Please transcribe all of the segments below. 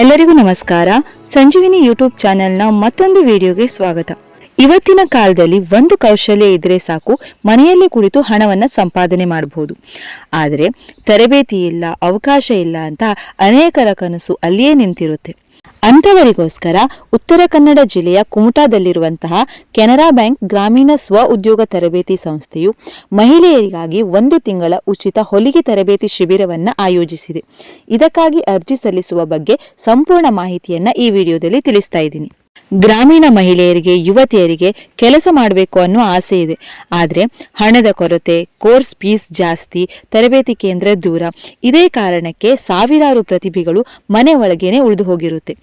ಎಲ್ಲರಿಗೂ ನಮಸ್ಕಾರ. ಸಂಜೀವಿನಿ ಯೂಟ್ಯೂಬ್ ಚಾನೆಲ್ನ ಮತ್ತೊಂದು ವಿಡಿಯೋಗೆ ಸ್ವಾಗತ. ಇವತ್ತಿನ ಕಾಲದಲ್ಲಿ ಒಂದು ಕೌಶಲ್ಯ ಇದ್ರೆ ಸಾಕು, ಮನೆಯಲ್ಲೇ ಕುಳಿತು ಹಣವನ್ನು ಸಂಪಾದನೆ ಮಾಡಬಹುದು. ಆದರೆ ತರಬೇತಿ ಇಲ್ಲ, ಅವಕಾಶ ಇಲ್ಲ ಅಂತ ಅನೇಕರ ಕನಸು ಅಲ್ಲಿಯೇ ನಿಂತಿರುತ್ತೆ. ಅಂಥವರಿಗೋಸ್ಕರ ಉತ್ತರ ಕನ್ನಡ ಜಿಲ್ಲೆಯ ಕುಮಟಾದಲ್ಲಿರುವಂತಹ ಕೆನರಾ ಬ್ಯಾಂಕ್ ಗ್ರಾಮೀಣ ಸ್ವ ಉದ್ಯೋಗ ತರಬೇತಿ ಸಂಸ್ಥೆಯು ಮಹಿಳೆಯರಿಗಾಗಿ 1 ತಿಂಗಳ ಉಚಿತ ಹೊಲಿಗೆ ತರಬೇತಿ ಶಿಬಿರವನ್ನು ಆಯೋಜಿಸಿದೆ. ಇದಕ್ಕಾಗಿ ಅರ್ಜಿ ಸಲ್ಲಿಸುವ ಬಗ್ಗೆ ಸಂಪೂರ್ಣ ಮಾಹಿತಿಯನ್ನ ಈ ವಿಡಿಯೋದಲ್ಲಿ ತಿಳಿಸ್ತಾ ಇದ್ದೀನಿ. ಗ್ರಾಮೀಣ ಮಹಿಳೆಯರಿಗೆ, ಯುವತಿಯರಿಗೆ ಕೆಲಸ ಮಾಡಬೇಕು ಅನ್ನೋ ಆಸೆ ಇದೆ. ಆದರೆ ಹಣದ ಕೊರತೆ, ಕೋರ್ಸ್ ಫೀಸ್ ಜಾಸ್ತಿ, ತರಬೇತಿ ಕೇಂದ್ರ ದೂರ, ಇದೇ ಕಾರಣಕ್ಕೆ ಸಾವಿರಾರು ಪ್ರತಿಭೆಗಳು ಮನೆ ಒಳಗೇನೆ ಉಳಿದು ಹೋಗಿರುತ್ತೆ.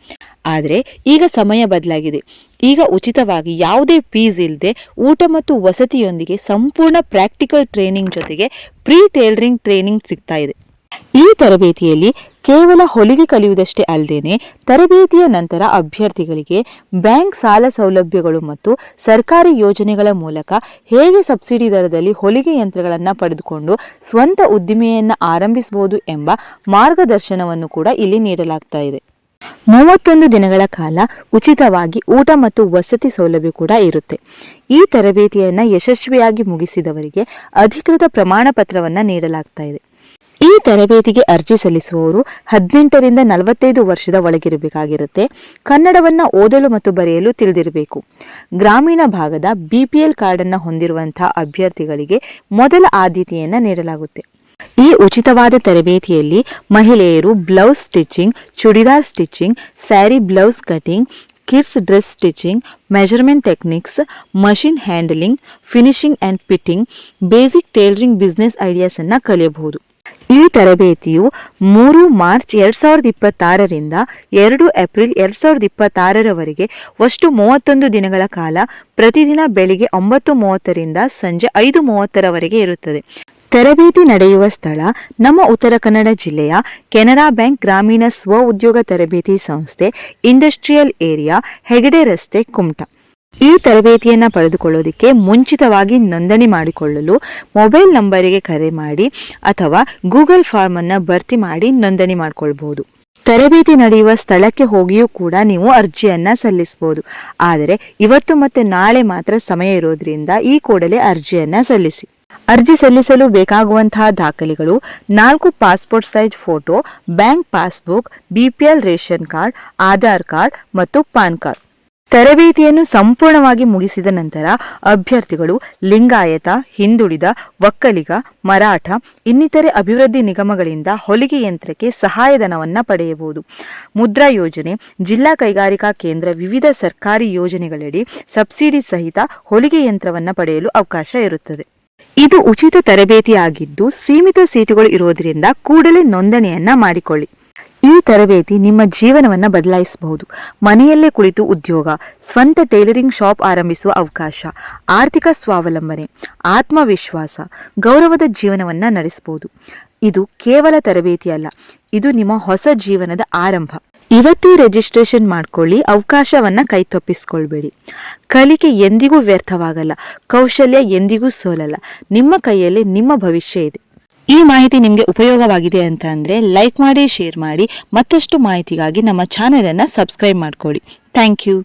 ಆದರೆ ಈಗ ಸಮಯ ಬದಲಾಗಿದೆ. ಈಗ ಉಚಿತವಾಗಿ ಯಾವುದೇ ಫೀಸ್ ಇಲ್ಲದೆ ಊಟ ಮತ್ತು ವಸತಿಯೊಂದಿಗೆ ಸಂಪೂರ್ಣ ಪ್ರಾಕ್ಟಿಕಲ್ ಟ್ರೈನಿಂಗ್ ಜೊತೆಗೆ ಪ್ರೀ ಟೈಲರಿಂಗ್ ಟ್ರೈನಿಂಗ್ ಸಿಗ್ತಾ ಇದೆ. ಈ ತರಬೇತಿಯಲ್ಲಿ ಕೇವಲ ಹೊಲಿಗೆ ಕಲಿಯುವುದಷ್ಟೇ ಅಲ್ಲದೇನೆ ತರಬೇತಿಯ ನಂತರ ಅಭ್ಯರ್ಥಿಗಳಿಗೆ ಬ್ಯಾಂಕ್ ಸಾಲ ಸೌಲಭ್ಯಗಳು ಮತ್ತು ಸರ್ಕಾರಿ ಯೋಜನೆಗಳ ಮೂಲಕ ಹೇಗೆ ಸಬ್ಸಿಡಿ ದರದಲ್ಲಿ ಹೊಲಿಗೆ ಯಂತ್ರಗಳನ್ನು ಪಡೆದುಕೊಂಡು ಸ್ವಂತ ಉದ್ದಿಮೆಯನ್ನು ಆರಂಭಿಸಬಹುದು ಎಂಬ ಮಾರ್ಗದರ್ಶನವನ್ನು ಕೂಡ ಇಲ್ಲಿ ನೀಡಲಾಗ್ತಾ ಇದೆ. 31 ದಿನಗಳ ಕಾಲ ಉಚಿತವಾಗಿ ಊಟ ಮತ್ತು ವಸತಿ ಸೌಲಭ್ಯ ಕೂಡ ಇರುತ್ತೆ. ಈ ತರಬೇತಿಯನ್ನು ಯಶಸ್ವಿಯಾಗಿ ಮುಗಿಸಿದವರಿಗೆ ಅಧಿಕೃತ ಪ್ರಮಾಣ ಪತ್ರವನ್ನು ನೀಡಲಾಗ್ತಾ ಇದೆ. ಈ ತರಬೇತಿಗೆ ಅರ್ಜಿ ಸಲ್ಲಿಸುವವರು 18 ರಿಂದ 45 ವರ್ಷದ ಒಳಗಿರಬೇಕಾಗಿರುತ್ತೆ. ಕನ್ನಡವನ್ನು ಓದಲು ಮತ್ತು ಬರೆಯಲು ತಿಳಿದಿರಬೇಕು. ಗ್ರಾಮೀಣ ಭಾಗದ BPL ಕಾರ್ಡನ್ನು ಹೊಂದಿರುವಂತಹ ಅಭ್ಯರ್ಥಿಗಳಿಗೆ ಮೊದಲ ಆದ್ಯತೆಯನ್ನು ನೀಡಲಾಗುತ್ತೆ. ಈ ಉಚಿತವಾದ ತರಬೇತಿಯಲ್ಲಿ ಮಹಿಳೆಯರು blouse stitching, churidar stitching, sari blouse cutting, kids dress stitching, measurement techniques, machine handling, finishing and fitting, basic tailoring business ideas ಅನ್ನು ಕಲಿಯಬಹುದು. ಈ ತರಬೇತಿಯು 3 ಮಾರ್ಚ್ 2026 ರಿಂದ 2 ಏಪ್ರಿಲ್ 2026 ಒಷ್ಟು 31 ದಿನಗಳ ಕಾಲ ಪ್ರತಿದಿನ ಬೆಳಿಗ್ಗೆ 9:30 ರಿಂದ ಸಂಜೆ 5:30 ಇರುತ್ತದೆ. ತರಬೇತಿ ನಡೆಯುವ ಸ್ಥಳ ನಮ್ಮ ಉತ್ತರ ಕನ್ನಡ ಜಿಲ್ಲೆಯ ಕೆನರಾ ಬ್ಯಾಂಕ್ ಗ್ರಾಮೀಣ ಸ್ವ ಉದ್ಯೋಗ ತರಬೇತಿ ಸಂಸ್ಥೆ, ಇಂಡಸ್ಟ್ರಿಯಲ್ ಏರಿಯಾ, ಹೆಗಡೆ ರಸ್ತೆ, ಕುಮಟಾ. ಈ ತರಬೇತಿಯನ್ನು ಪಡೆದುಕೊಳ್ಳೋದಕ್ಕೆ ಮುಂಚಿತವಾಗಿ ನೋಂದಣಿ ಮಾಡಿಕೊಳ್ಳಲು ಮೊಬೈಲ್ ನಂಬರಿಗೆ ಕರೆ ಮಾಡಿ ಅಥವಾ ಗೂಗಲ್ ಫಾರ್ಮ್ ಅನ್ನು ಭರ್ತಿ ಮಾಡಿ ನೋಂದಣಿ ಮಾಡಿಕೊಳ್ಬಹುದು. ತರಬೇತಿ ನಡೆಯುವ ಸ್ಥಳಕ್ಕೆ ಹೋಗಿಯೂ ಕೂಡ ನೀವು ಅರ್ಜಿಯನ್ನ ಸಲ್ಲಿಸಬಹುದು. ಆದರೆ ಇವತ್ತು ಮತ್ತೆ ನಾಳೆ ಮಾತ್ರ ಸಮಯ ಇರೋದ್ರಿಂದ ಈ ಕೂಡಲೇ ಅರ್ಜಿಯನ್ನ ಸಲ್ಲಿಸಿ. ಅರ್ಜಿ ಸಲ್ಲಿಸಲು ಬೇಕಾಗುವಂತಹ ದಾಖಲೆಗಳು 4 passport size photo, bank passbook, BPL ration card, Aadhaar card ಮತ್ತು ಪಾನ್ ಕಾರ್ಡ್. ತರಬೇತಿಯನ್ನು ಸಂಪೂರ್ಣವಾಗಿ ಮುಗಿಸಿದ ನಂತರ ಅಭ್ಯರ್ಥಿಗಳು ಲಿಂಗಾಯತ, ಹಿಂದುಳಿದ, ಒಕ್ಕಲಿಗ, ಮರಾಠ ಇನ್ನಿತರೆ ಅಭಿವೃದ್ಧಿ ನಿಗಮಗಳಿಂದ ಹೊಲಿಗೆ ಯಂತ್ರಕ್ಕೆ ಸಹಾಯಧನವನ್ನು ಪಡೆಯಬಹುದು. ಮುದ್ರಾ ಯೋಜನೆ, ಜಿಲ್ಲಾ ಕೈಗಾರಿಕಾ ಕೇಂದ್ರ, ವಿವಿಧ ಸರ್ಕಾರಿ ಯೋಜನೆಗಳಡಿ ಸಬ್ಸಿಡಿ ಸಹಿತ ಹೊಲಿಗೆ ಯಂತ್ರವನ್ನು ಪಡೆಯಲು ಅವಕಾಶ ಇರುತ್ತದೆ. ಇದು ಉಚಿತ ತರಬೇತಿಯಾಗಿದ್ದು ಸೀಮಿತ ಸೀಟುಗಳು ಇರೋದ್ರಿಂದ ಕೂಡಲೇ ನೋಂದಣಿಯನ್ನ ಮಾಡಿಕೊಳ್ಳಿ. ಈ ತರಬೇತಿ ನಿಮ್ಮ ಜೀವನವನ್ನು ಬದಲಾಯಿಸಬಹುದು. ಮನೆಯಲ್ಲೇ ಕುಳಿತು ಉದ್ಯೋಗ, ಸ್ವಂತ ಟೈಲರಿಂಗ್ ಶಾಪ್ ಆರಂಭಿಸುವ ಅವಕಾಶ, ಆರ್ಥಿಕ ಸ್ವಾವಲಂಬನೆ, ಆತ್ಮವಿಶ್ವಾಸ, ಗೌರವದ ಜೀವನವನ್ನು ನಡೆಸಬಹುದು. ಇದು ಕೇವಲ ತರಬೇತಿ ಅಲ್ಲ, ಇದು ನಿಮ್ಮ ಹೊಸ ಜೀವನದ ಆರಂಭ. ಇವತ್ತೇ ರಿಜಿಸ್ಟ್ರೇಷನ್ ಮಾಡ್ಕೊಳ್ಳಿ. ಅವಕಾಶವನ್ನ ಕೈ ತಪ್ಪಿಸ್ಕೊಳ್ಬೇಡಿ. ಕಲಿಕೆ ಎಂದಿಗೂ ವ್ಯರ್ಥವಾಗಲ್ಲ, ಕೌಶಲ್ಯ ಎಂದಿಗೂ ಸೋಲಲ್ಲ. ನಿಮ್ಮ ಕೈಯಲ್ಲಿ ನಿಮ್ಮ ಭವಿಷ್ಯ ಇದೆ. ಈ ಮಾಹಿತಿ ನಿಮಗೆ ಉಪಯೋಗವಾಗಿದೆ ಅಂತ ಅಂದ್ರೆ ಲೈಕ್ ಮಾಡಿ, ಶೇರ್ ಮಾಡಿ. ಮತ್ತಷ್ಟು ಮಾಹಿತಿಗಾಗಿ ನಮ್ಮ ಚಾನೆಲ್ ಅನ್ನು ಸಬ್ಸ್ಕ್ರೈಬ್ ಮಾಡ್ಕೊಳ್ಳಿ. Thank you.